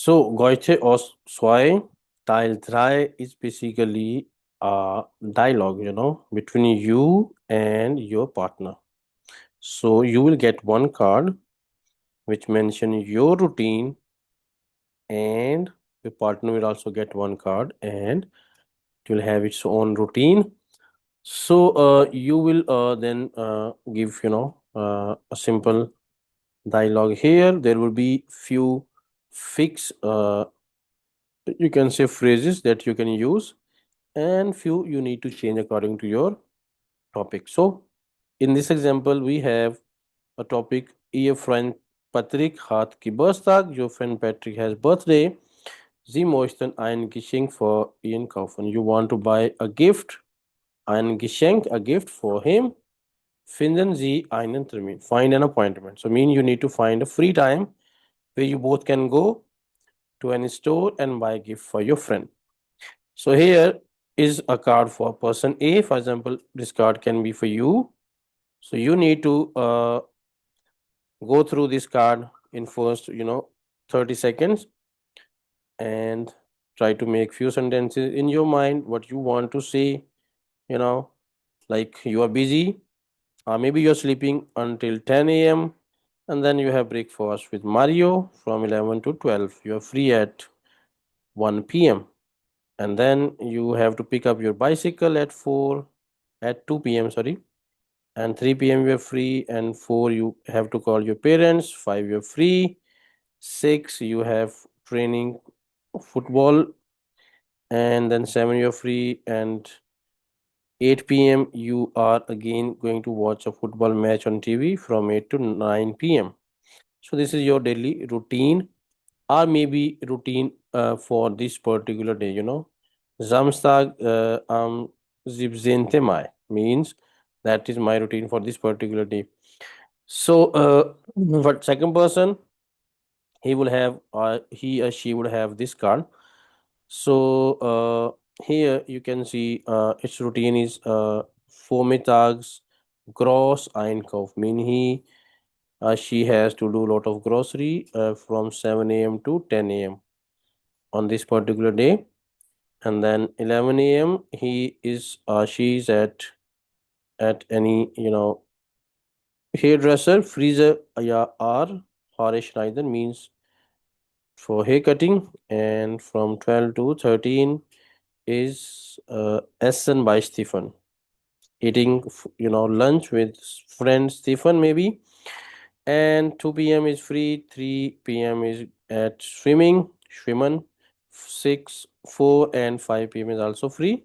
So Goethe A2 Teil 3 is basically a dialogue, between you and your partner. So you will get one card which mention your routine, and your partner will also get one card and it will have its own routine. So you will then give a simple dialogue. Here there will be few fixed you can say phrases that you can use, and few you need to change according to your topic. So in this example we have a topic: Ihr Freund Patrick hat Geburtstag. Your friend Patrick has birthday. Sie möchten ein Geschenk für ihn kaufen. You want to buy a gift, ein Geschenk, a gift for him. Finden Sie einen Termin. Find an appointment. So mean you need to find a free time where you both can go to any store and buy a gift for your friend. So here is a card for person A. For example, this card can be for you. So you need to go through this card in first 30 seconds and try to make few sentences in your mind what you want to say, you know like you are busy, or maybe you're sleeping until 10 a.m. and then you have breakfast with Mario from 11 to 12. You are free at 1 p.m. and then you have to pick up your bicycle at 2 p.m. sorry, and 3 p.m. you're free, and 4 you have to call your parents, 5 you're free, 6 you have training football, and then 7 you're free, and 8 p.m. you are again going to watch a football match on TV from 8 to 9 p.m. So this is your daily routine, or maybe routine for this particular day. Samstag am 17. Mai means that is my routine for this particular day. So what second person, he or she would have this card. So here you can see its routine is vormittags gross Einkauf, mean she has to do a lot of grocery from 7 a.m. to 10 a.m. on this particular day, and then 11 a.m. she's at any hairdresser, freezer, yeah, or Hare Schneider means for hair cutting, and from 12 to 13 is Essen by Stephen, eating lunch with friend Stephen maybe, and 2 p.m. is free, 3 p.m. is at schwimmen, 6 4 and 5 p.m. is also free,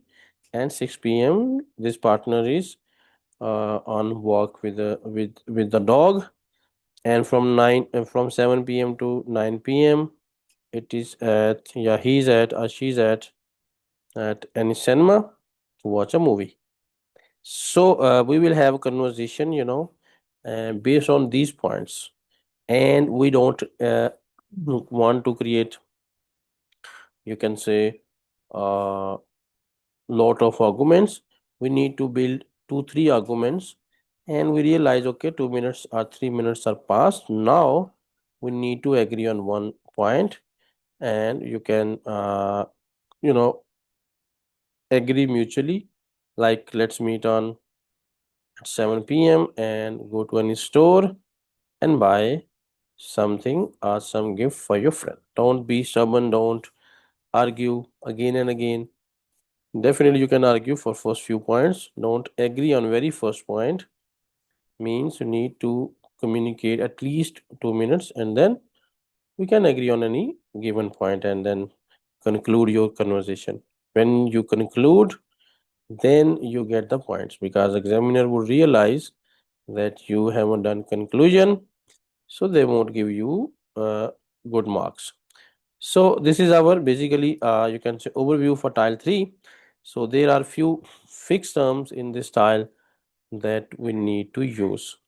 and 6 p.m. this partner is on walk with the dog, and from 7 p.m. to 9 p.m. it is at he's at or she's at any cinema to watch a movie. So we will have a conversation, based on these points, and we don't want to create, you can say, a lot of arguments. We need to build 2 3 arguments, and we realize, okay, 2 minutes or 3 minutes are passed. Now we need to agree on one point, and you can you know agree mutually, like let's meet on at 7 p.m. and go to any store and buy something or some gift for your friend. Don't be stubborn, don't argue again and again. Definitely you can argue for first few points, don't agree on very first point, means you need to communicate at least 2 minutes, and then we can agree on any given point and then conclude your conversation. When you conclude, then you get the points, because examiner will realize that you haven't done conclusion, so they won't give you good marks. So this is our basically you can say overview for tile 3. So there are few fixed terms in this tile that we need to use,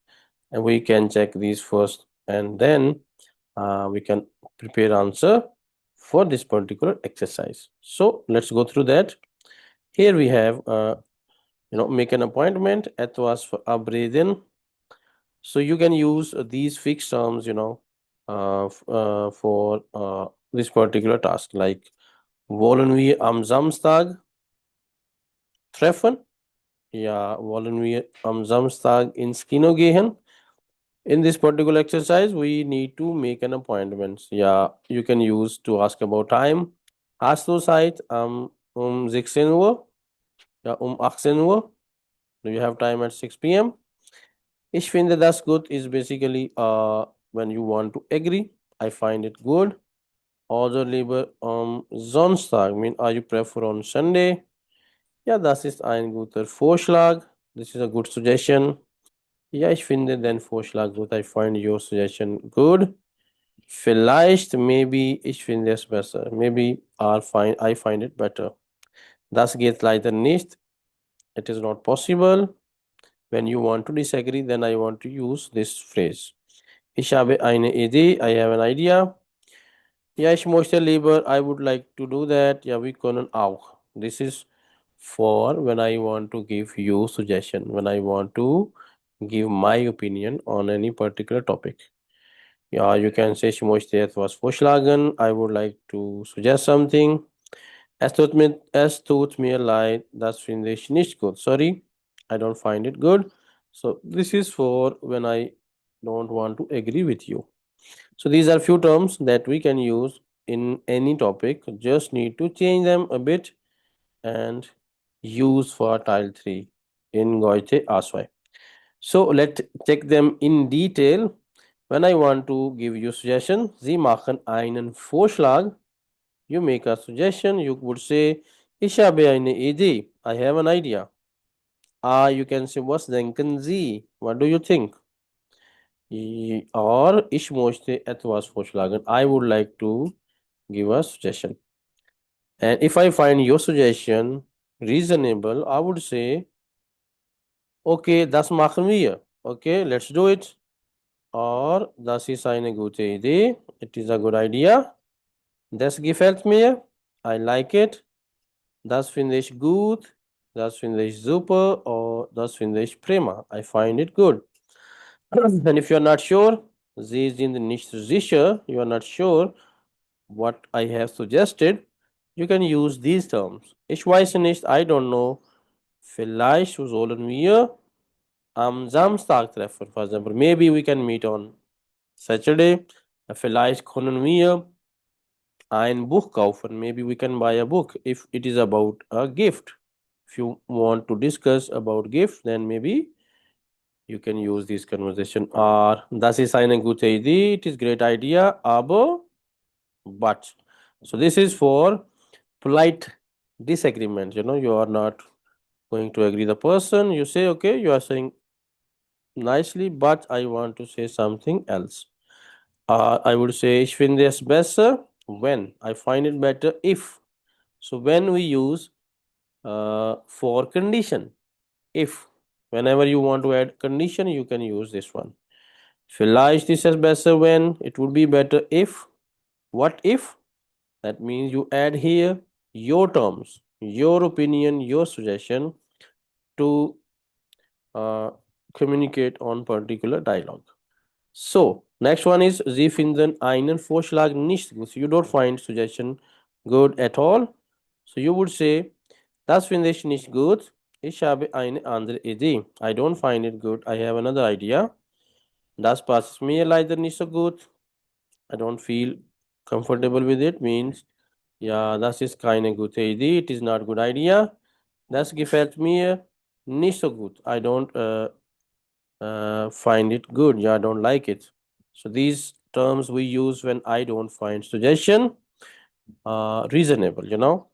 and we can check these first, and then we can prepare answer for this particular exercise. So let's go through that. Here we have make an appointment, etwas verabreden. So you can use these fixed terms for this particular task. Like, wollen wir am Samstag treffen? Ja, wollen wir am Samstag ins Kino gehen? In this particular exercise, we need to make an appointment. Yeah, you can use to ask about time. Hast du Zeit um 16 Uhr? Ja, 18 Uhr. Do you have time at 6 p.m.? Ich finde das gut is basically when you want to agree. I find it good. Oder lieber Sonntag. Mean, are you prefer on Sunday? Ja, das ist ein guter Vorschlag. This is a good suggestion. Ja, ich finde den Vorschlag gut. I find your suggestion good. Vielleicht, maybe, ich finde es besser. Maybe I find it better. Das geht leider nicht. It is not possible. When you want to disagree, then I want to use this phrase. Ich habe eine Idee. I have an idea. Ja, ich möchte lieber. I would like to do that. Ja, wir können auch. This is for when I want to give you suggestion. When I want to give my opinion on any particular topic. Ja, you can say ich möchte etwas vorschlagen. I would like to suggest something. Es tut mir leid, das finde ich nicht gut. Sorry, I don't find it good. So this is for when I don't want to agree with you. So these are few terms that we can use in any topic. Just need to change them a bit and use for Teil 3 in Goethe A2. So let's check them in detail. When I want to give you suggestion, Sie machen einen Vorschlag. You make a suggestion. You would say, ich habe eine Idee. I have an idea. You can say, was denken Sie? What do you think? Or ich möchte etwas vorschlagen. I would like to give a suggestion. And if I find your suggestion reasonable, I would say, okay, das machen wir. Okay, let's do it. Or das ist eine gute Idee. It is a good idea. Das gefällt mir. I like it. Das finde ich gut. Das finde ich super. Or das finde ich prima. I find it good. And if you're not sure, Sie sind nicht sicher, you are not sure what I have suggested, you can use these terms. Ich weiß nicht, I don't know. Vielleicht sollen wir am Samstag treffen. For example, maybe we can meet on Saturday. Vielleicht können wir ein Buch kaufen. Maybe we can buy a book if it is about a gift. If you want to discuss about gift, then maybe you can use this conversation. Or das ist eine gute Idee. It is great idea. Aber, but. So this is for polite disagreement. You are not going to agree the person. You say, okay, you are saying nicely, but I want to say something else. I would say, ich finde es besser when. I find it better if. So when we use for condition, if. Whenever you want to add condition, you can use this one. Vielleicht ist es besser when. It would be better if. What if? That means you add here your terms, your opinion, your suggestion to communicate on particular dialogue. So, next one is Sie finden einen Vorschlag nicht gut. So you don't find suggestion good at all. So you would say, das finde ich nicht gut. Ich habe eine andere Idee. I don't find it good. I have another idea. Das passt mir leider nicht so gut. I don't feel comfortable with it. Means, ja, das ist keine gute Idee. It is not a good idea. Das gefällt mir nicht so gut. I don't find it good. Yeah, I don't like it. So these terms we use when I don't find suggestion reasonable.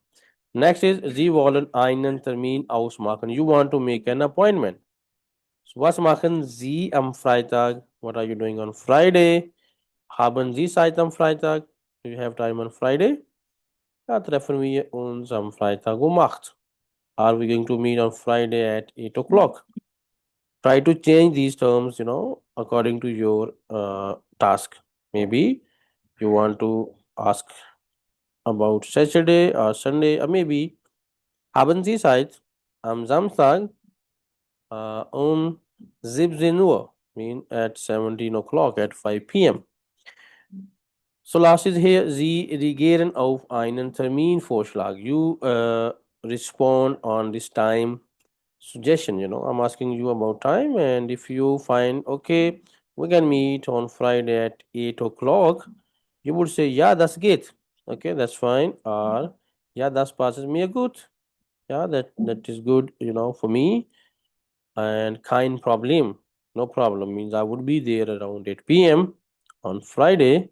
Next is Sie wollen einen Termin ausmachen. You want to make an appointment. So was machen Sie am Freitag? What are you doing on Friday? Haben Sie Zeit am Freitag? Do you have time on Friday? Ja, treffen wir uns am Freitag um 8. Are we going to meet on Friday at 8 o'clock? Try to change these terms, according to your task. Maybe you want to ask about Saturday or Sunday, or maybe haben Sie Zeit am Samstag um 17 Uhr, mean at 17 o'clock at 5 p.m. So last is here, Sie reagieren auf einen Terminvorschlag. You respond on this time suggestion. I'm asking you about time, and if you find okay, we can meet on Friday at 8 o'clock, you would say, yeah, that's good. Okay, that's fine. Or yeah, das passes mir gut. Yeah, that is good, for me. And kein Problem. No problem means I would be there around 8 p.m. on Friday.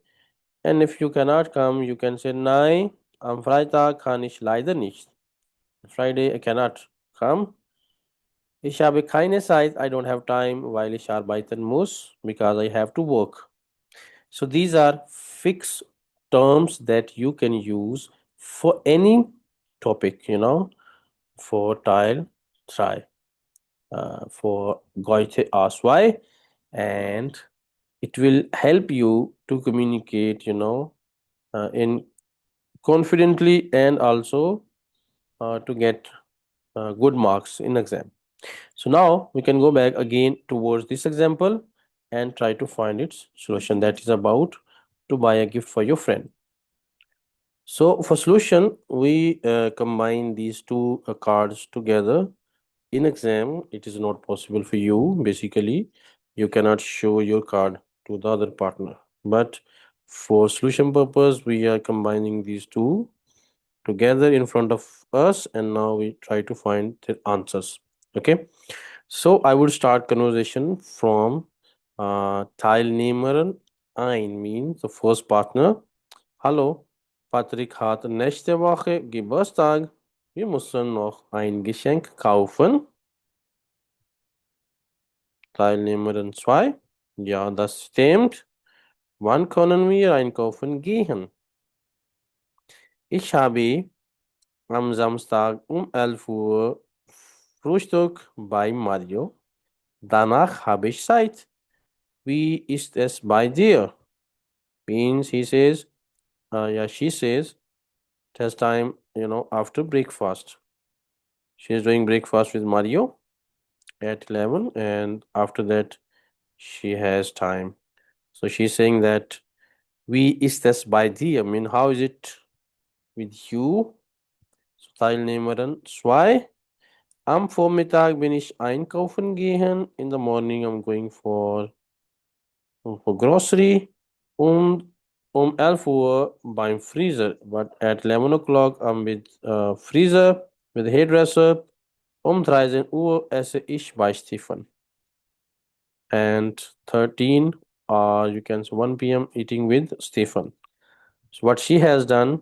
And if you cannot come, you can say, nein, am Freitag kann ich leider nicht. Friday I cannot come. Ich habe keine Zeit, I don't have time, weil ich arbeiten muss, because I have to work. So these are fixed terms that you can use for any topic, for Teil 3, for Goethe A2, and it will help you to communicate, in confidently, and also to get good marks in exam. So now we can go back again towards this example and try to find its solution, that is about to buy a gift for your friend. So for solution, we combine these two cards together. In exam, it is not possible for you. Basically, you cannot show your card to the other partner. But for solution purpose, we are combining these two together in front of us, and now we try to find the answers. Okay, so I would start conversation from Teilnehmerin ein, means the first partner. Hallo, Patrick hat nächste Woche Geburtstag. Wir müssen noch ein Geschenk kaufen. Teilnehmerin 2. Ja, das stimmt. Wann können wir einkaufen gehen? Ich habe am Samstag um 11 Uhr Frühstück bei Mario. Danach habe ich Zeit. Wie ist es bei dir? Means he says, yeah, she says, it has time, after breakfast. She is doing breakfast with Mario at 11, and after that, she has time. So she's saying that, wie ist es bei dir? I mean, how is it with you? So Teilnehmerin 2. Am Vormittag bin ich einkaufen gehen. In the morning, I'm going for grocery. Und um 11 Uhr beim Freezer. But at 11 o'clock, I'm with Freezer, with hairdresser. Um 13 Uhr esse ich bei Stefan. And 13, you can say 1 p.m. eating with Stefan. So what she has done,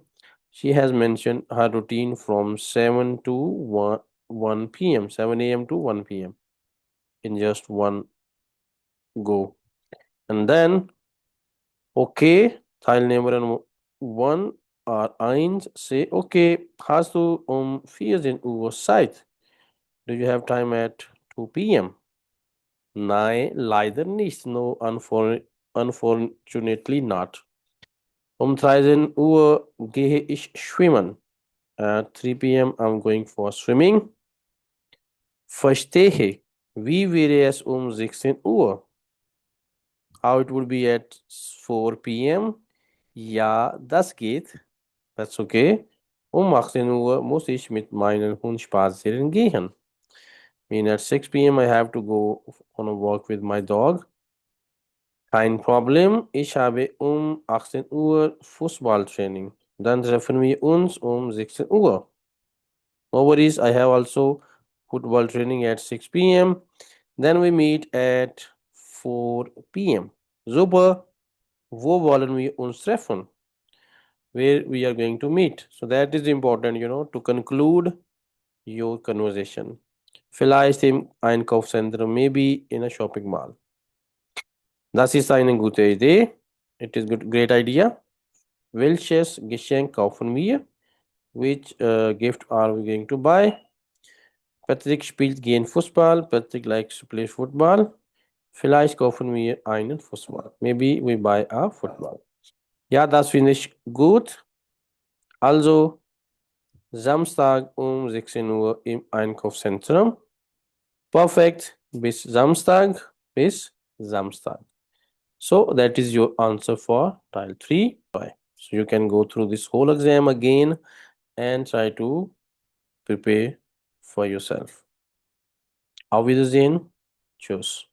she has mentioned her routine from 7 to 1 p.m., 7 a.m. to 1 p.m. in just one go. And then, okay, Teilnehmerin 1 or 1 say, okay, hast du 14 Uhr Zeit? Do you have time at 2 p.m.? Nein, leider nicht. No, unfortunately not. Um 13 Uhr gehe ich schwimmen. At 3 p.m. I'm going for swimming. Verstehe. Wie wäre es 16 Uhr? How it would be at 4 p.m.? Ja, das geht. That's okay. 18 Uhr muss ich mit meinem Hund spazieren gehen. I mean, at 6 p.m. I have to go on a walk with my dog. Kein Problem. Ich habe 18 Uhr Fußballtraining. Dann treffen wir uns 16 Uhr. No worries, I have also football training at 6 p.m. Then we meet at 4 p.m. Super, wo wollen wir uns treffen? Where we are going to meet. So that is important, to conclude your conversation. Vielleicht im Einkaufszentrum, maybe in a shopping mall. Das ist eine gute Idee. It is good, great idea. Welches Geschenk kaufen wir? Which gift are we going to buy? Patrick spielt gern Fußball. Patrick likes to play football. Vielleicht kaufen wir einen Fußball. Maybe we buy a football. Ja, das finde ich gut. Also Samstag 16 Uhr im Einkaufszentrum. Perfekt. Bis Samstag. Bis Samstag. So that is your answer for Teil 3. Bye. So you can go through this whole exam again and try to prepare for yourself. Auf Wiedersehen. Tschüss.